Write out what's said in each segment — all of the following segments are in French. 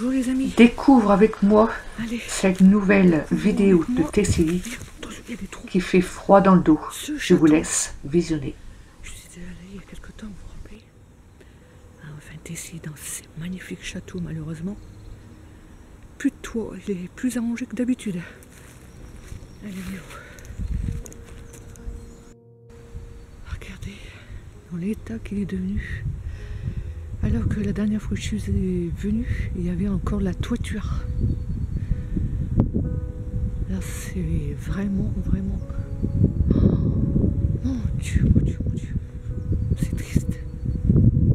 Bonjour les amis. Découvre avec moi Allez. cette nouvelle vidéo de TCI qui fait froid dans le dos. Je vous laisse visionner. Je suis déjà allé il y a quelque temps, vous vous rappelez? Enfin, TCI dans ces magnifiques châteaux, malheureusement. Plus de toit, il est plus arrangé que d'habitude. Allez, regardez dans l'état qu'il est devenu. Alors que la dernière fois que je suis venue, il y avait encore la toiture. Là, c'est vraiment, vraiment... Oh, mon Dieu, mon Dieu, mon Dieu. C'est triste.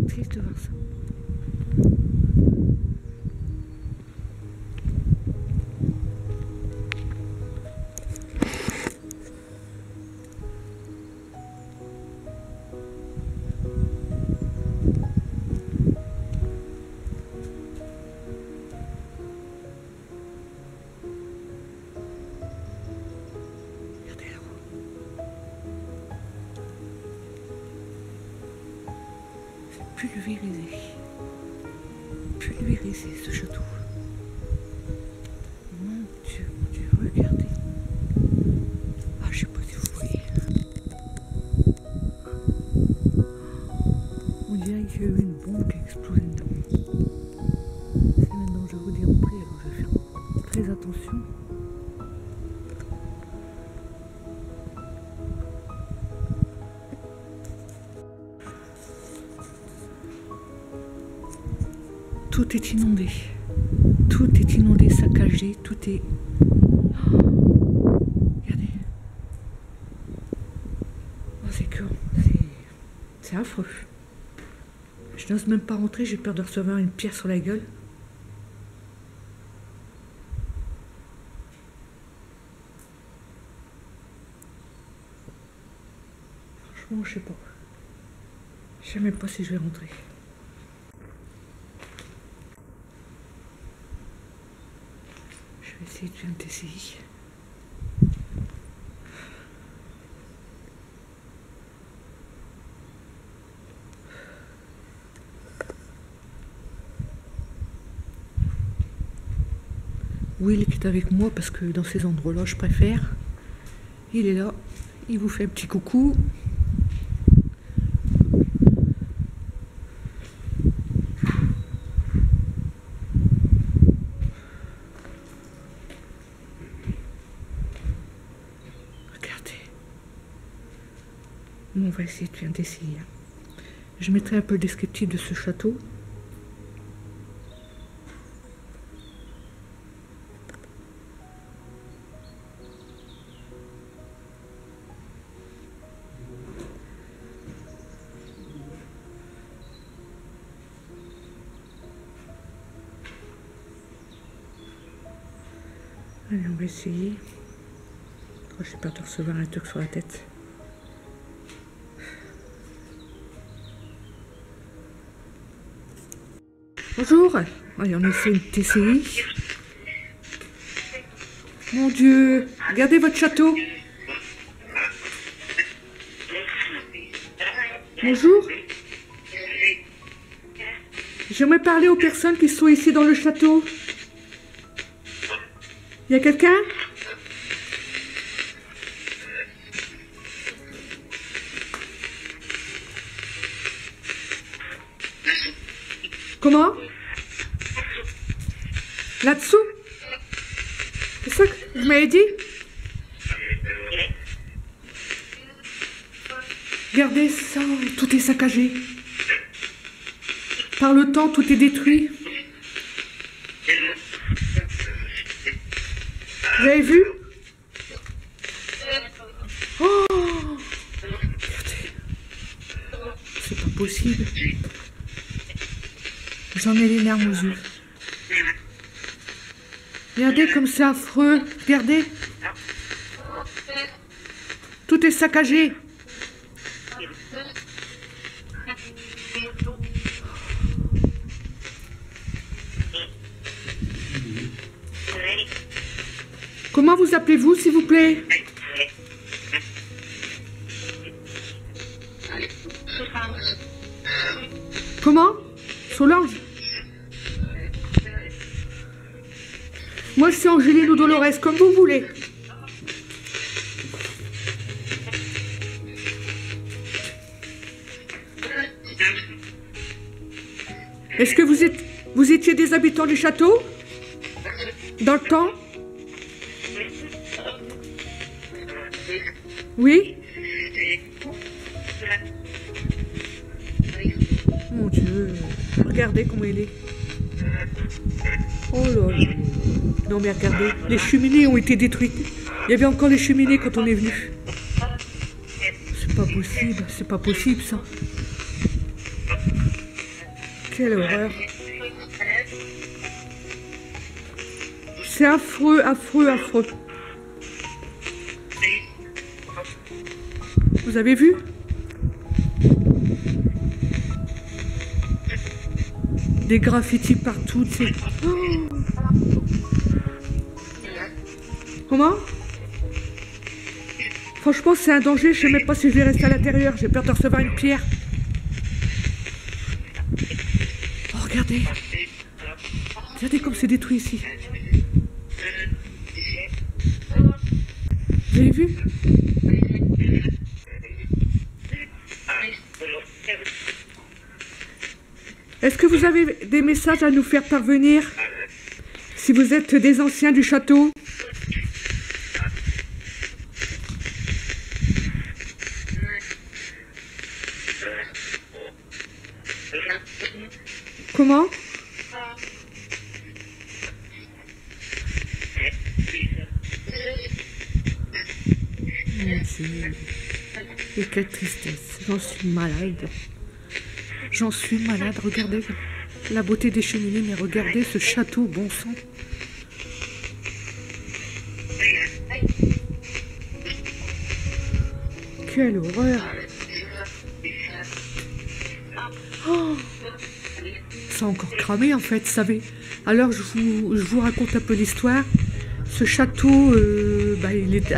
Triste de voir ça. Pulvérisé ce château. Mon Dieu, regardez. Ah, je sais pas si vous voyez. On dirait qu'il y a eu une bombe qui a explosé dedans. C'est maintenant dangereux d'y entrer, alors je vais faire très attention. Tout est inondé. Tout est inondé, saccagé, tout est... Oh, regardez. Oh, c'est affreux. Je n'ose même pas rentrer, j'ai peur de recevoir une pierre sur la gueule. Franchement, je sais pas. Je sais même pas si je vais rentrer. Je vais essayer de faire un TCI. Will qui est avec moi parce que dans ces endroits-là, je préfère. Il est là. Il vous fait un petit coucou. On va essayer de faire un TCI. Je mettrai un peu le descriptif de ce château. Allez, on va essayer. Oh, j'ai peur de recevoir un truc sur la tête. Bonjour. Allez, on essaie une TCI. Mon Dieu, regardez votre château. Bonjour. J'aimerais parler aux personnes qui sont ici dans le château. Il y a quelqu'un? Comment? Là-dessous? C'est ça que vous m'avez dit? Regardez ça, tout est saccagé. Par le temps, tout est détruit. Vous avez vu? Oh! Regardez. C'est pas possible. J'en ai les larmes aux yeux. Regardez comme c'est affreux. Regardez. Tout est saccagé. Comment vous appelez-vous, s'il vous plaît? Comment? Solange? Moi, c'est Angéline ou Dolores, comme vous voulez. Est-ce que vous étiez des habitants du château? Dans le temps? Oui? Mon Dieu, regardez comment il est. Oh là là. Non mais regardez, les cheminées ont été détruites. Il y avait encore les cheminées quand on est venu. C'est pas possible ça. Quelle horreur. C'est affreux, affreux, affreux. Vous avez vu? Des graffitis partout, tu sais. Oh. Comment? Franchement, c'est un danger. Je sais même pas si je vais rester à l'intérieur. J'ai peur de recevoir une pierre. Oh, regardez. Regardez comme c'est détruit ici. Vous avez vu? Est-ce que vous avez des messages à nous faire parvenir? Si vous êtes des anciens du château? Comment? Mon Dieu. Et quelle tristesse. J'en suis malade. J'en suis malade. Regardez la beauté des cheminées, mais regardez ce château, bon sang. Quelle horreur. Oh, ça a encore cramé en fait, vous savez. Alors je vous raconte un peu l'histoire. Ce château, il est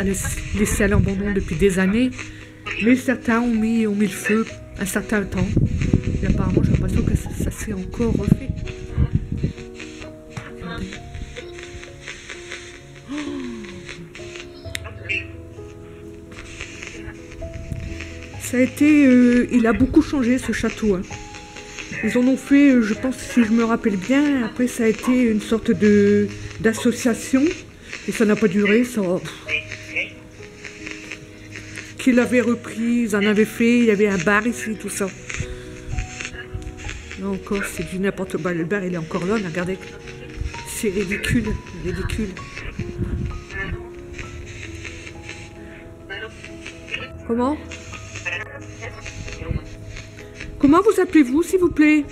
laissé à l'abandon depuis des années, mais certains ont mis le feu un certain temps. Et apparemment j'ai l'impression que ça s'est encore refait. Regardez. Oh. Ça a été, il a beaucoup changé ce château. Hein. Ils en ont fait, je pense, si je me rappelle bien, après ça a été une sorte d'association. Et ça n'a pas duré, ça. Qu'ils l'avaient repris, ils en avaient fait, il y avait un bar ici, tout ça. Là encore, c'est du n'importe quoi. Le bar, il est encore là, regardez. C'est ridicule, ridicule. Comment? Comment vous appelez-vous, s'il vous plaît?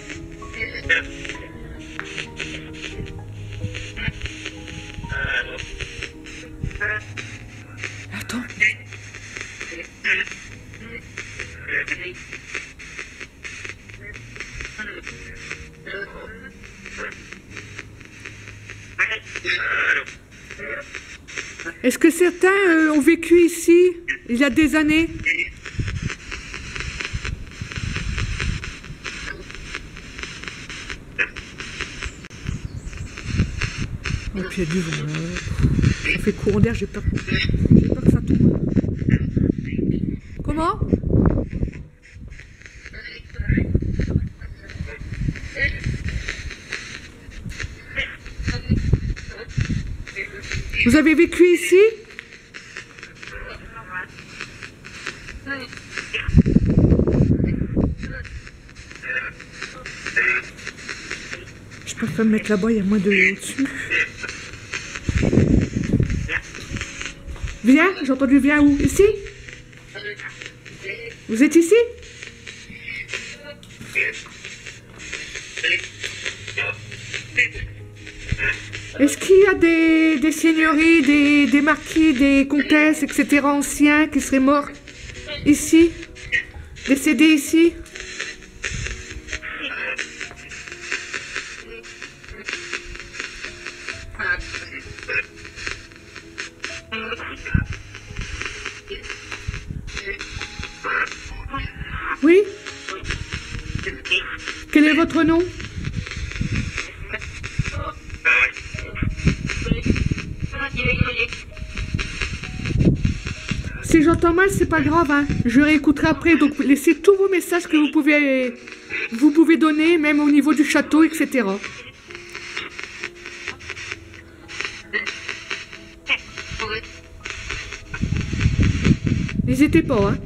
Attends. Est-ce que certains ont vécu ici il y a des années? Et puis il y a du vent là. Ça fait courant d'air, j'ai peur que ça tombe. Comment? Vous avez vécu ici? Je préfère me mettre là-bas, il y a moins de au-dessus. Viens, j'ai entendu viens où? Ici? Vous êtes ici? Est-ce qu'il y a des seigneuries, des marquis, des comtesses, etc. anciens qui seraient morts ici? Décédés ici? Oui? Quel est votre nom? j'entends mal, c'est pas grave, hein. Je réécouterai après. Donc laissez tous vos messages que vous pouvez donner, même au niveau du château, etc. N'hésitez pas, hein.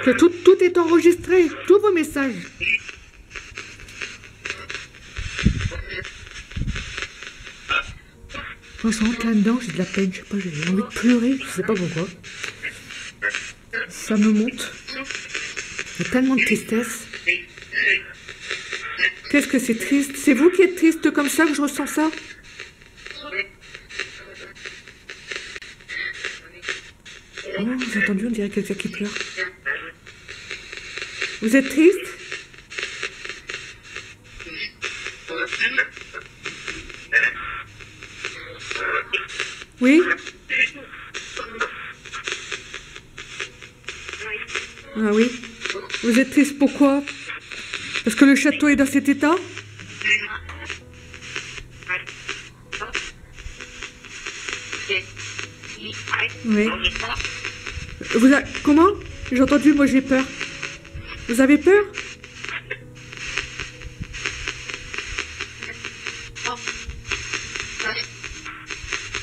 Que tout est enregistré, tous vos messages. Quand je rentre là-dedans, j'ai de la peine, je sais pas, j'ai envie de pleurer, je sais pas pourquoi. Ça me monte. Il y a tellement de tristesse. Qu'est-ce que c'est triste? C'est vous qui êtes triste comme ça que je ressens ça? Oh, j'ai entendu, on dirait quelqu'un qui pleure. Vous êtes triste? Oui? Ah oui? Vous êtes triste pourquoi? Parce que le château est dans cet état? Oui. Comment? J'ai entendu, moi j'ai peur. Vous avez peur?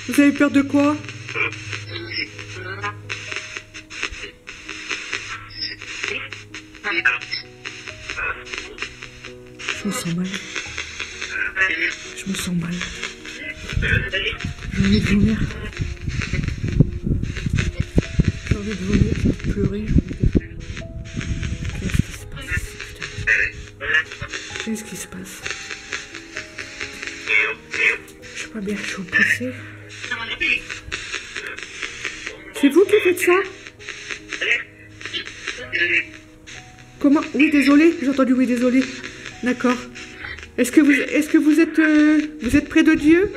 Vous avez peur de quoi? Je me sens mal. Je me sens mal. J'ai envie de vomir. J'ai envie de vomir, j'ai envie de pleurer, j'ai envie de... Qu'est-ce qui se passe, putain? Qu'est-ce qui se passe? Je suis pas bien, je suis oppressée. C'est vous qui faites ça? Comment? Oui, désolé, j'ai entendu oui, désolé. D'accord. Est-ce que vous êtes près de Dieu?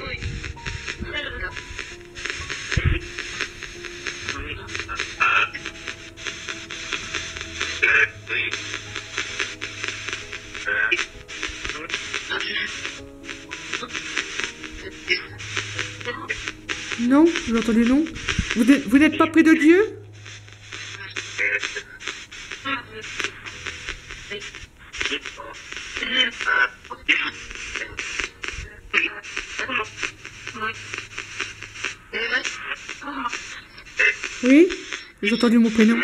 Non, j'ai entendu non. Vous n'êtes pas près de Dieu? Oui? J'ai entendu mon prénom.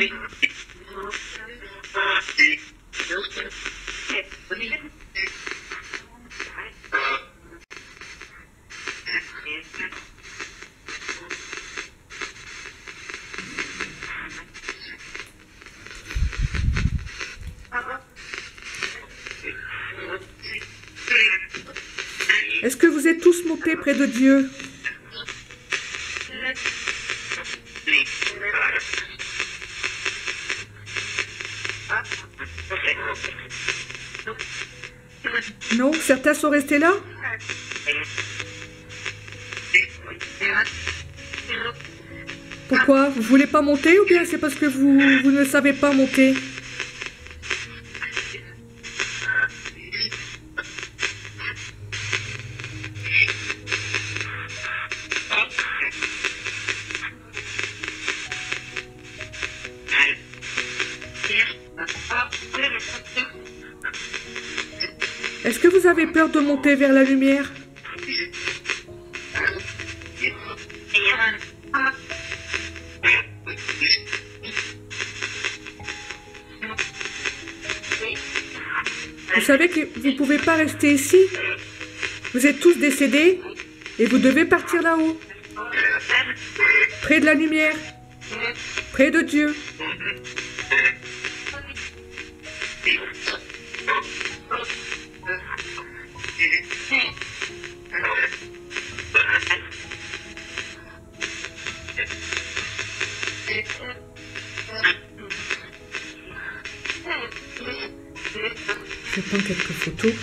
Est-ce que vous êtes tous montés près de Dieu? Non, certains sont restés là? Pourquoi? Vous voulez pas monter ou bien c'est parce que vous ne savez pas monter? Est-ce que vous avez peur de monter vers la lumière? Vous savez que vous ne pouvez pas rester ici. Vous êtes tous décédés et vous devez partir là-haut. Près de la lumière. Près de Dieu. Je prends quelques photos.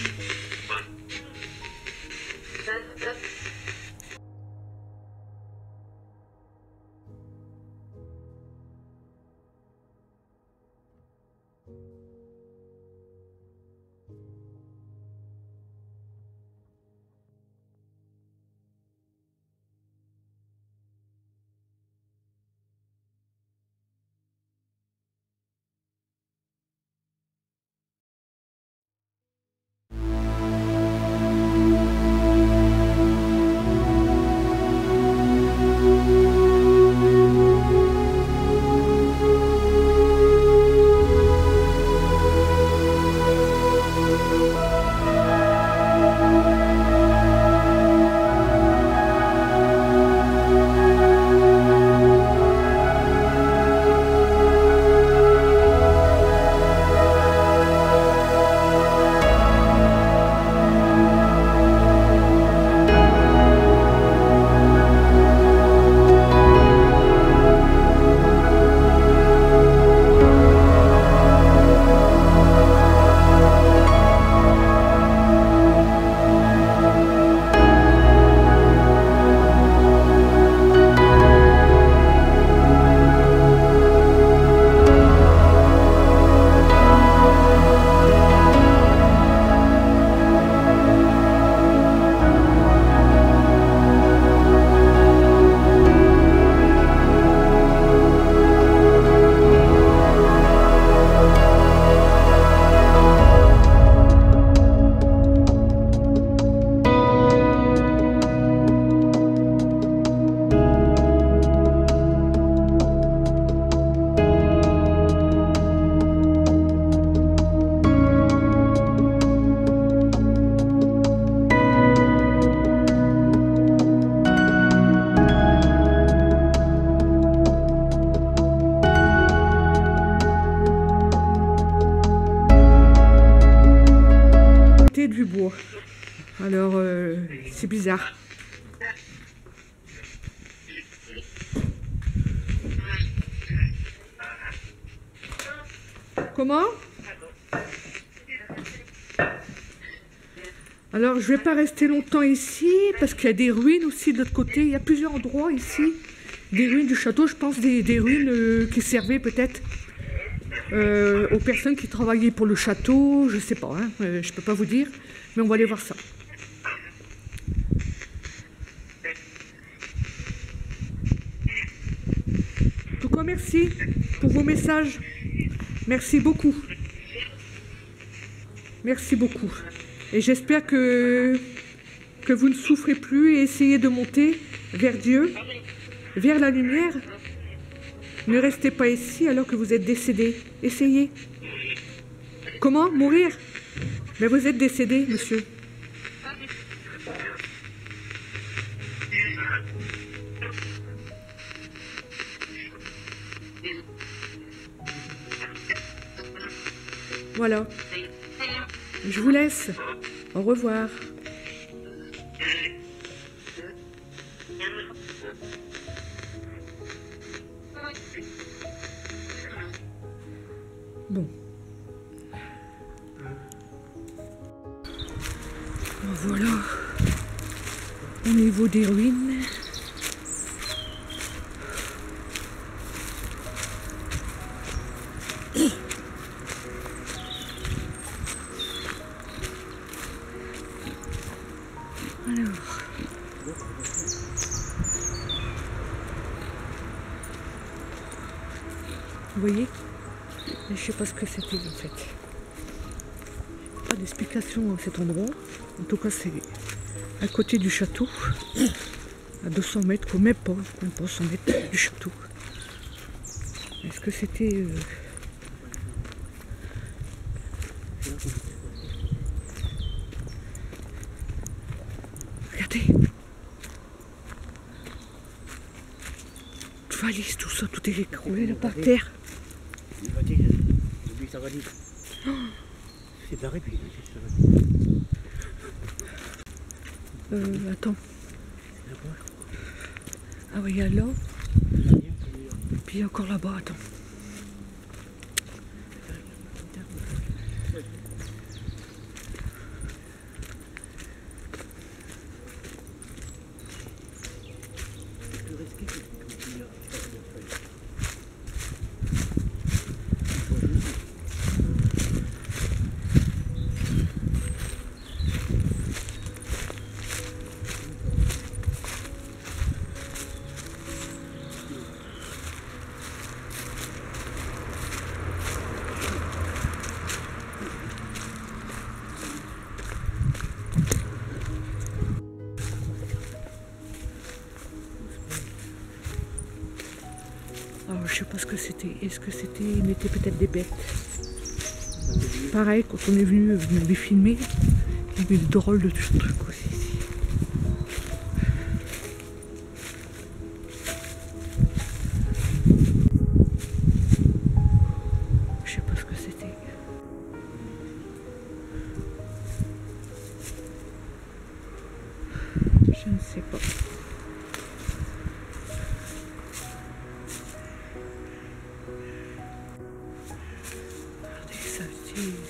venait du bois. Alors, c'est bizarre. Comment? Alors, je vais pas rester longtemps ici, parce qu'il y a des ruines aussi de l'autre côté. Il y a plusieurs endroits ici. Des ruines du château, je pense, des ruines qui servaient peut-être aux personnes qui travaillaient pour le château. Je sais pas, hein, je peux pas vous dire, mais on va aller voir ça. En tout cas, merci pour vos messages. Merci beaucoup. Merci beaucoup. Et j'espère que vous ne souffrez plus et essayez de monter vers Dieu, vers la lumière. Ne restez pas ici alors que vous êtes décédé. Essayez. Comment? Mourir? Mais vous êtes décédé, monsieur. Voilà. Je vous laisse. Au revoir. Bon. Voilà. Au niveau des ruines. Alors. Vous voyez? Mais je sais pas ce que c'était en fait. Pas d'explication à cet endroit. En tout cas, c'est à côté du château. À 200 mètres, quoi, même pas 100 mètres du château. Est-ce que c'était... Regardez. Toute valise, tout ça, tout est écroulé là par terre. C'est barré, puis Attends. Ah oui, il y a là. Puis encore là-bas, attends. Alors, je sais pas ce que c'était. Est-ce que c'était... Ils mettaient peut-être des bêtes. Pareil, quand on est venu, vous m'avez filmé. Il y avait des drôles de trucs aussi ici. Je sais pas ce que c'était. Je ne sais pas.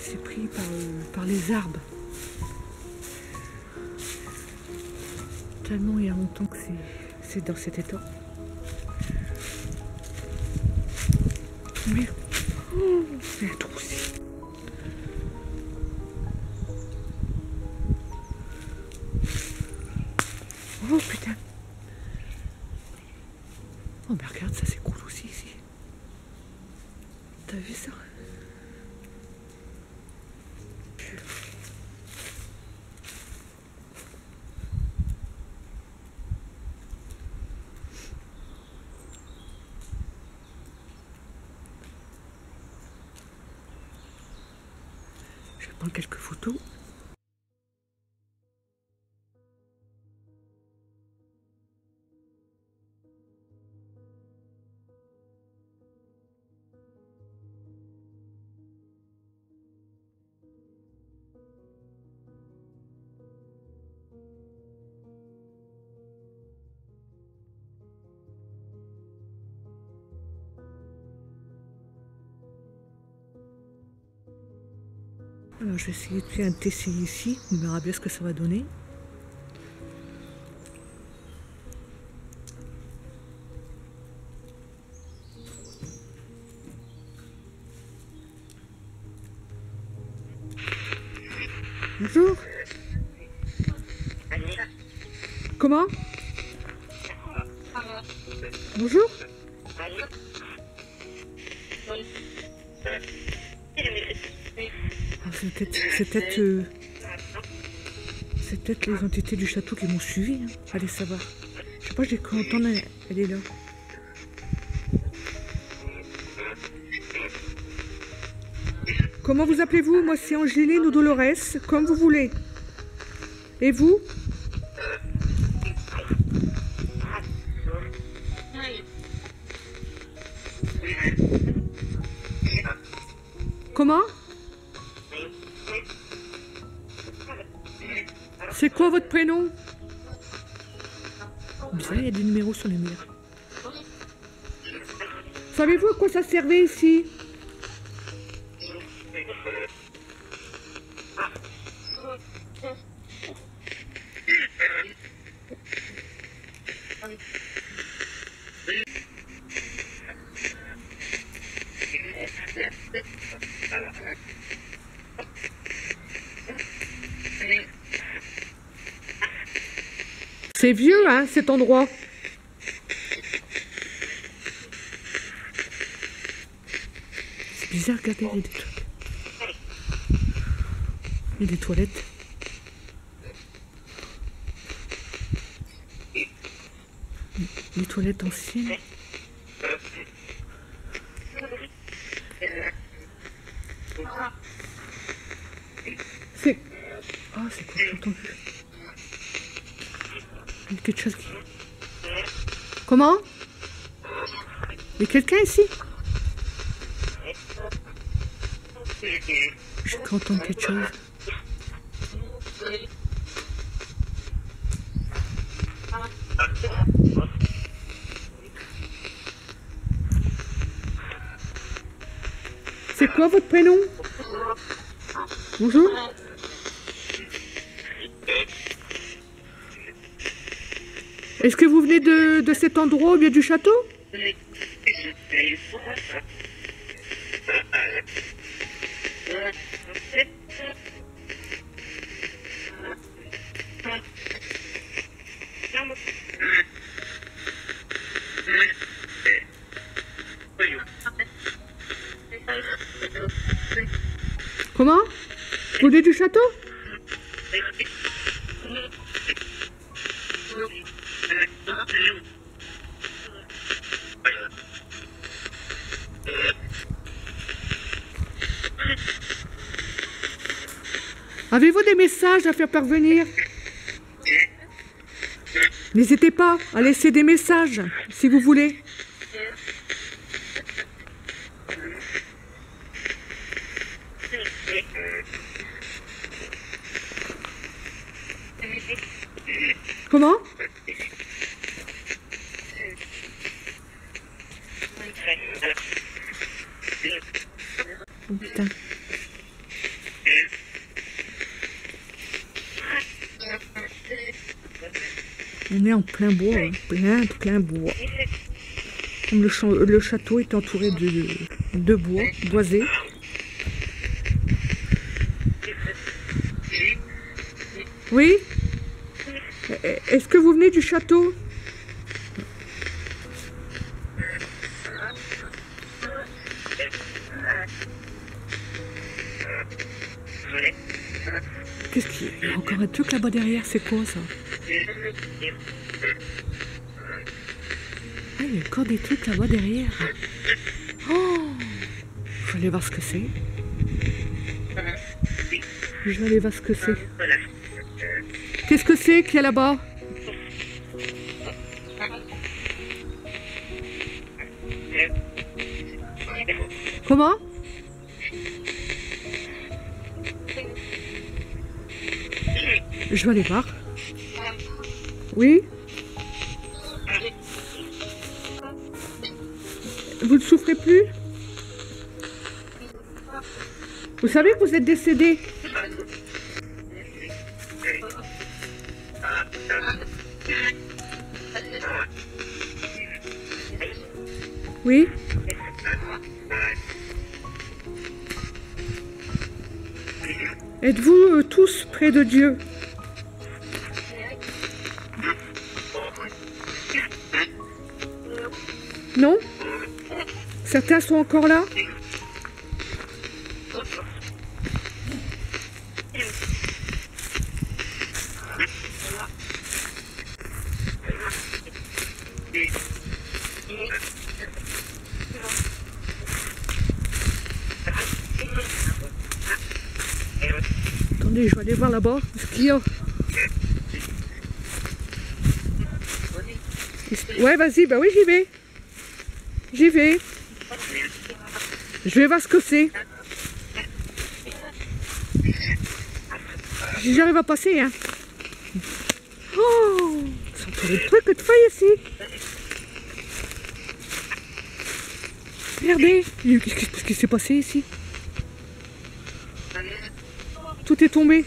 C'est pris par les arbres. Tellement il y a longtemps que c'est dans cet état. Mais oh, il y a un trou aussi. Oh putain. Oh mais regarde, ça s'écroule aussi ici. T'as vu ça? Je vais prendre quelques photos. Alors je vais essayer de faire un TCI ici, on verra bien ce que ça va donner. Bonjour. Comment? Bonjour. C'est peut-être les entités du château qui m'ont suivi. Hein. Allez savoir. Je sais pas, j'ai cru entendre, elle est là. Comment vous appelez-vous? Moi c'est Angéline ou Dolores, comme vous voulez. Et vous? Comment? C'est quoi votre prénom? Bizarre, il y a des numéros sur les murs. Savez-vous à quoi ça servait ici? C'est vieux, hein, cet endroit. C'est bizarre, regardez, il y a des trucs. Il y a des toilettes. Des toilettes anciennes. C'est... Ah, c'est quoi, j'ai entendu. Il y a quelque chose qui... Comment? Il y a quelqu'un ici? J'ai cru entendre quelque chose. C'est quoi votre prénom? Bonjour. Est-ce que vous venez de cet endroit au milieu du château? Comment? Vous venez du château? Avez-vous des messages à faire parvenir? N'hésitez pas à laisser des messages, si vous voulez. Comment? Oh, putain. On est en plein bois, hein. plein bois. Comme le château est entouré de bois, boisé. Oui? Est-ce que vous venez du château? Qu'est-ce qu'il y a encore un truc là-bas derrière, c'est quoi ça? Ah, il y a encore des trucs là-bas derrière. Oh! Je vais aller voir ce que c'est. Je vais aller voir ce que c'est. Qu'est-ce que c'est qu'il y a là-bas? Comment? Je vais aller voir. Oui? Vous ne souffrez plus? Vous savez que vous êtes décédé? Oui? Êtes-vous tous près de Dieu? Non? Certains sont encore là? Attendez, je vais aller voir là-bas ce qu'il y a. Ouais, vas-y, bah oui, j'y vais. J'y vais. Je vais voir ce que c'est. J'arrive à passer, hein. Oh, ça fait des trucs de feuilles ici. Regardez, qu'est-ce qui s'est passé ici? Tout est tombé.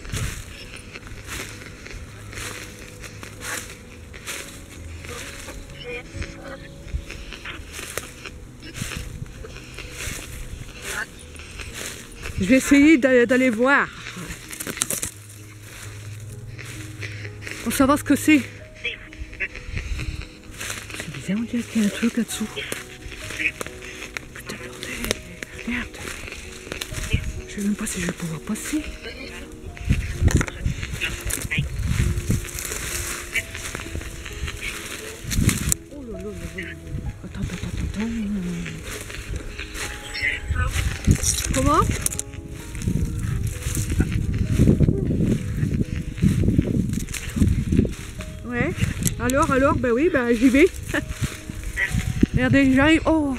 Je vais essayer d'aller voir. Pour savoir ce que c'est. C'est bizarre, on dirait qu'il y a un truc là-dessous. Putain, bordel, regarde. Je sais même pas si je vais pouvoir passer. Oh là là là là. Attends. Comment? Ouais. Alors, ben oui, ben j'y vais. Regardez, j'arrive. Oh.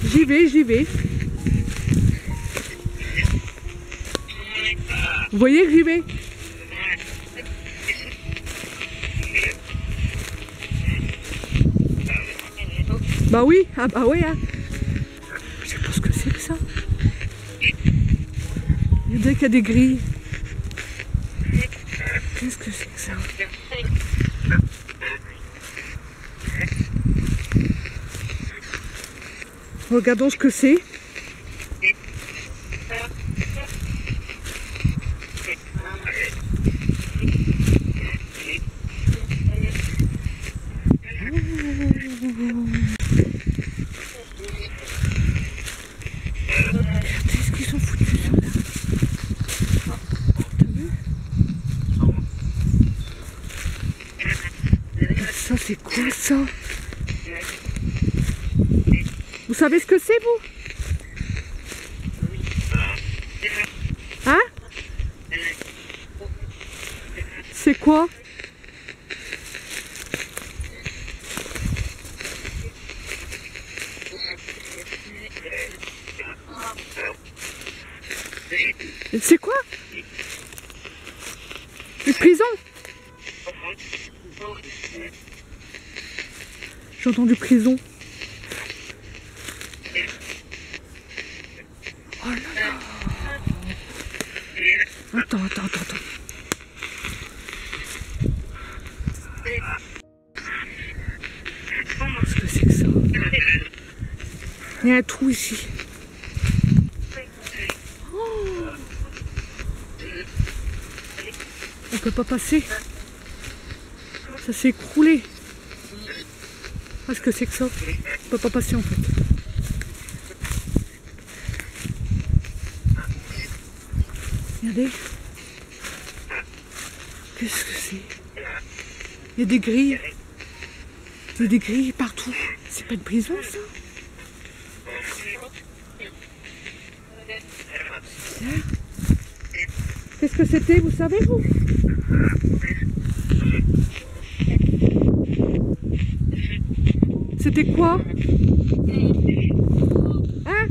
J'y vais. Vous voyez que j'y vais? Bah oui, ah bah oui, hein. Je sais pas ce que c'est que ça. Il y a qu'il y a des grilles. Qu'est-ce que c'est que ça? Regardons ce que c'est. Qu'est-ce qu'ils sont foutus ceux-là? T'as vu? Ça c'est quoi ça? Vous savez ce que c'est vous? Hein? C'est quoi? C'est quoi? Une prison? J'ai entendu prison. Oh là là. Attends. Qu'est-ce que c'est que ça? Il y a un trou ici. Oh. On peut pas passer. Ça s'est écroulé. Qu'est-ce que c'est que ça? On peut pas passer en fait. Regardez. Qu'est-ce que c'est? Il y a des grilles. Il y a des grilles partout. C'est pas une prison ça? C'est bizarre. Qu'est-ce que c'était, vous savez vous? C'était quoi? Hein?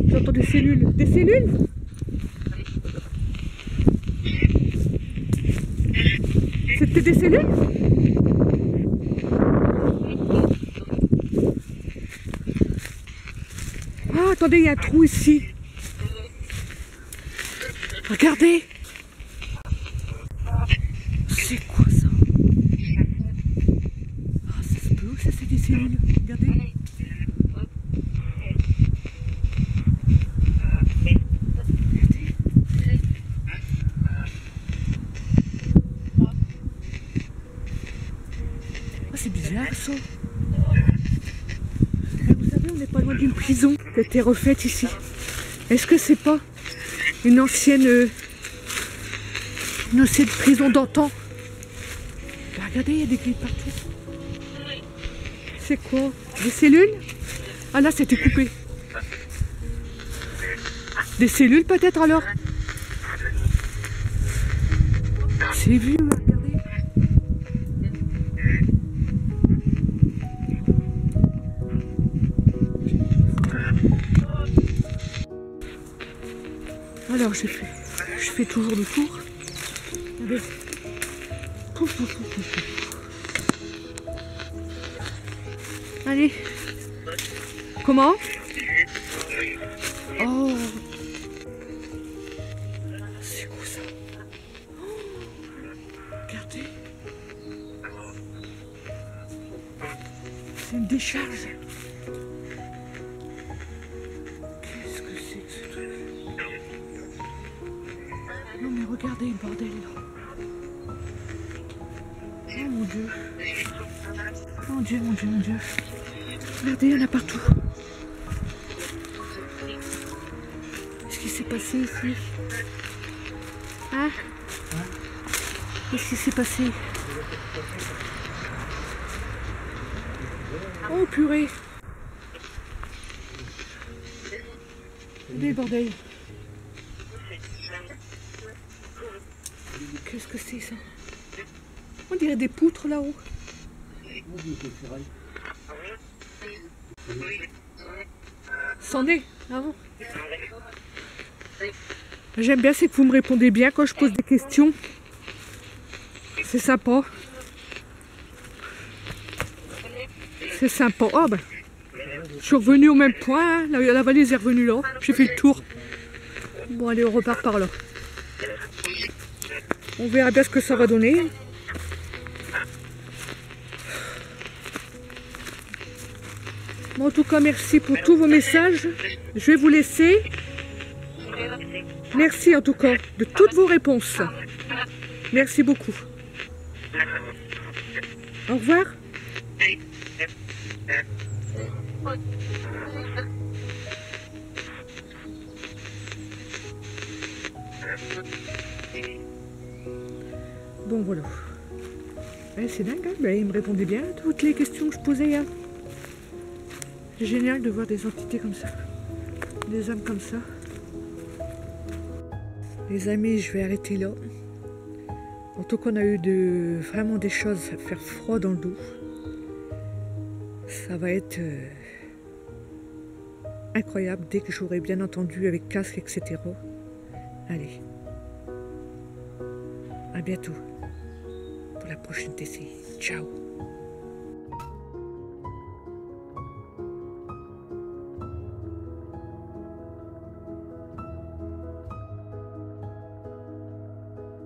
J'entends des cellules. Des cellules? C'était des cellules? Ah, attendez, il y a un trou ici. Regardez. C'est quoi ça? Ah, ça se peut, ça c'est des cellules. Regardez. Ah, c'est bizarre ça. Vous savez, on n'est pas loin d'une prison qui a été refaite ici. Est-ce que c'est pas une ancienne prison d'antan? Bah, regardez, il y a des grilles partout. C'est quoi? Des cellules? Ah là, c'était coupé. Des cellules peut-être alors? C'est vieux, regardez. Alors je fais toujours le tour. Regardez. Pouf, pouf, pouf, pouf, pouf. Allez. Comment? Oh. C'est quoi ça? Oh. Regardez. C'est une décharge. Qu'est-ce que c'est que ce truc? Non mais regardez le bordel là. Oh mon Dieu. Mon Dieu, mon Dieu, mon Dieu. Regardez, il y en a partout. Qu'est-ce qui s'est passé ici? Hein? Qu'est-ce qui s'est passé? Oh purée! Regardez, bordel. Qu'est-ce que c'est ça? On dirait des poutres là-haut. C'en est, ah bon? J'aime bien, c'est que vous me répondez bien quand je pose des questions. C'est sympa. C'est sympa. Oh ben, je suis revenue au même point, hein. La valise est revenue là. J'ai fait le tour. Bon allez, on repart par là. On verra bien ce que ça va donner. Bon, en tout cas, merci pour tous vos messages. Je vais vous laisser. Merci en tout cas de toutes vos réponses. Merci beaucoup. Au revoir. Bon voilà. C'est dingue, hein, il me répondait bien à toutes les questions que je posais hier. C'est génial de voir des entités comme ça. Des âmes comme ça. Les amis, je vais arrêter là. En tout cas, on a eu vraiment des choses à faire froid dans le dos. Ça va être incroyable dès que j'aurai bien entendu avec casque, etc. Allez. À bientôt pour la prochaine TCI. Ciao.